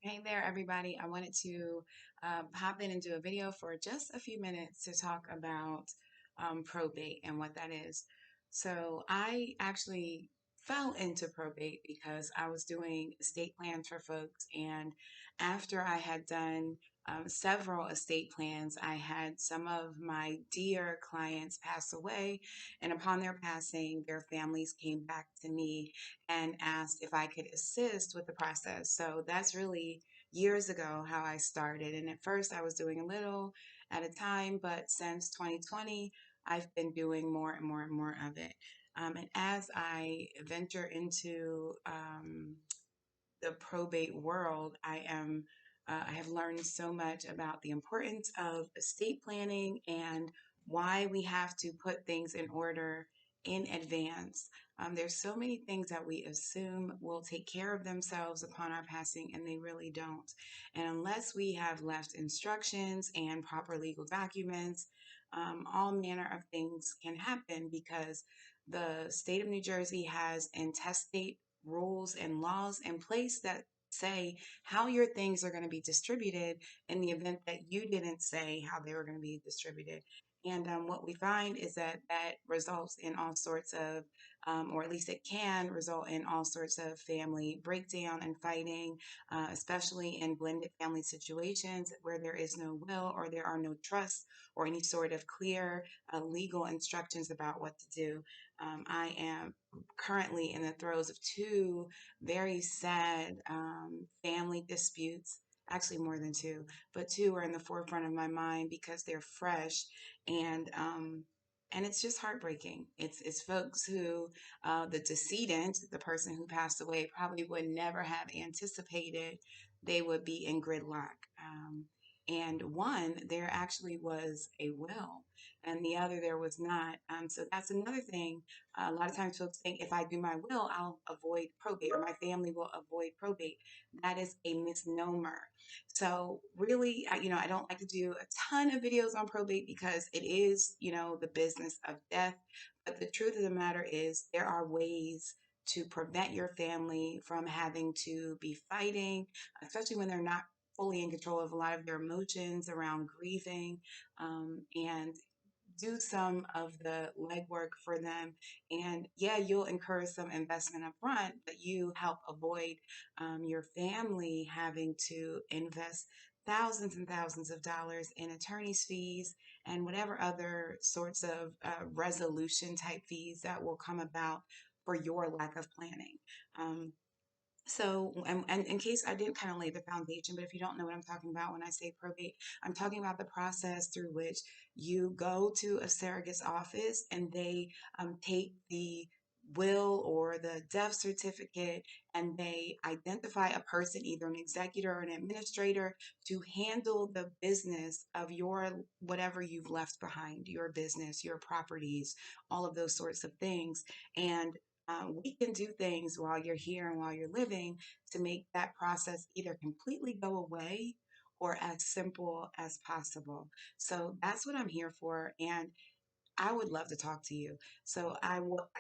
Hey there, everybody. I wanted to hop in and do a video for just a few minutes to talk about probate and what that is. So, I actually fell into probate because I was doing estate plans for folks, and after I had done several estate plans, I had some of my dear clients pass away, and upon their passing, their families came back to me and asked if I could assist with the process. So that's really years ago how I started. And at first, I was doing a little at a time, but since 2020, I've been doing more and more and more of it. And as I venture into the probate world, I have learned so much about the importance of estate planning and why we have to put things in order in advance. There's so many things that we assume will take care of themselves upon our passing, and they really don't. And unless we have left instructions and proper legal documents, all manner of things can happen because the state of New Jersey has intestate rules and laws in place that say how your things are going to be distributed in the event that you didn't say how they were going to be distributed. And what we find is that that results in all sorts of, or at least it can result in all sorts of family breakdown and fighting, especially in blended family situations where there is no will or there are no trusts or any sort of clear legal instructions about what to do. I am currently in the throes of two very sad family disputes. Actually, more than two, but two are in the forefront of my mind because they're fresh, and and it's just heartbreaking. It's folks who the decedent, the person who passed away, probably would never have anticipated they would be in gridlock. And one, there actually was a will, and the other there was not. So that's another thing. A lot of times folks think if I do my will, I'll avoid probate or my family will avoid probate. That is a misnomer. So really, I don't like to do a ton of videos on probate because it is, the business of death. But the truth of the matter is there are ways to prevent your family from having to be fighting, especially when they're not fully in control of a lot of their emotions around grieving, and do some of the legwork for them. And yeah, you'll incur some investment up front, but you help avoid your family having to invest thousands and thousands of dollars in attorney's fees and whatever other sorts of resolution type fees that will come about for your lack of planning. Um, and in case I didn't kind of lay the foundation, but if you don't know what I'm talking about when I say probate, I'm talking about the process through which you go to a surrogate's office and they take the will or the death certificate and they identify a person, either an executor or an administrator, to handle the business of your whatever you've left behind, your business, your properties, all of those sorts of things. And we can do things while you're here and while you're living to make that process either completely go away or as simple as possible. So that's what I'm here for. And I would love to talk to you. So I will,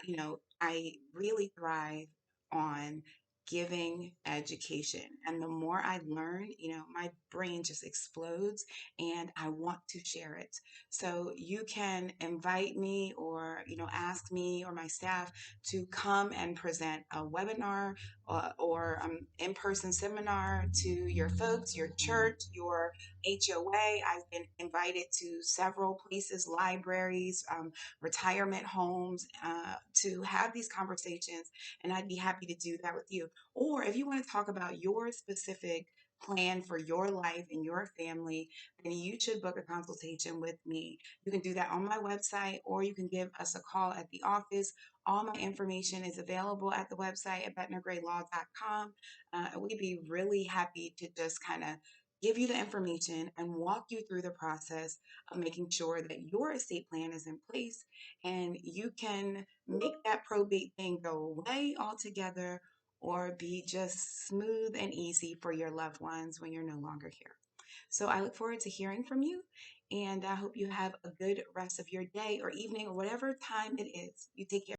I really thrive on giving education. And the more I learn, my brain just explodes and I want to share it. So you can invite me or, ask me or my staff to come and present a webinar or in-person seminar to your folks, your church, your HOA. I've been invited to several places, libraries, retirement homes, to have these conversations, and I'd be happy to do that with you. Or if you want to talk about your specific plan for your life and your family, then you should book a consultation with me. You can do that on my website, or you can give us a call at the office. All my information is available at the website at betner-gray.com. We'd be really happy to just kind of give you the information and walk you through the process of making sure that your estate plan is in place and you can make that probate thing go away altogether or be just smooth and easy for your loved ones when you're no longer here. So I look forward to hearing from you, and I hope you have a good rest of your day or evening or whatever time it is. You take care.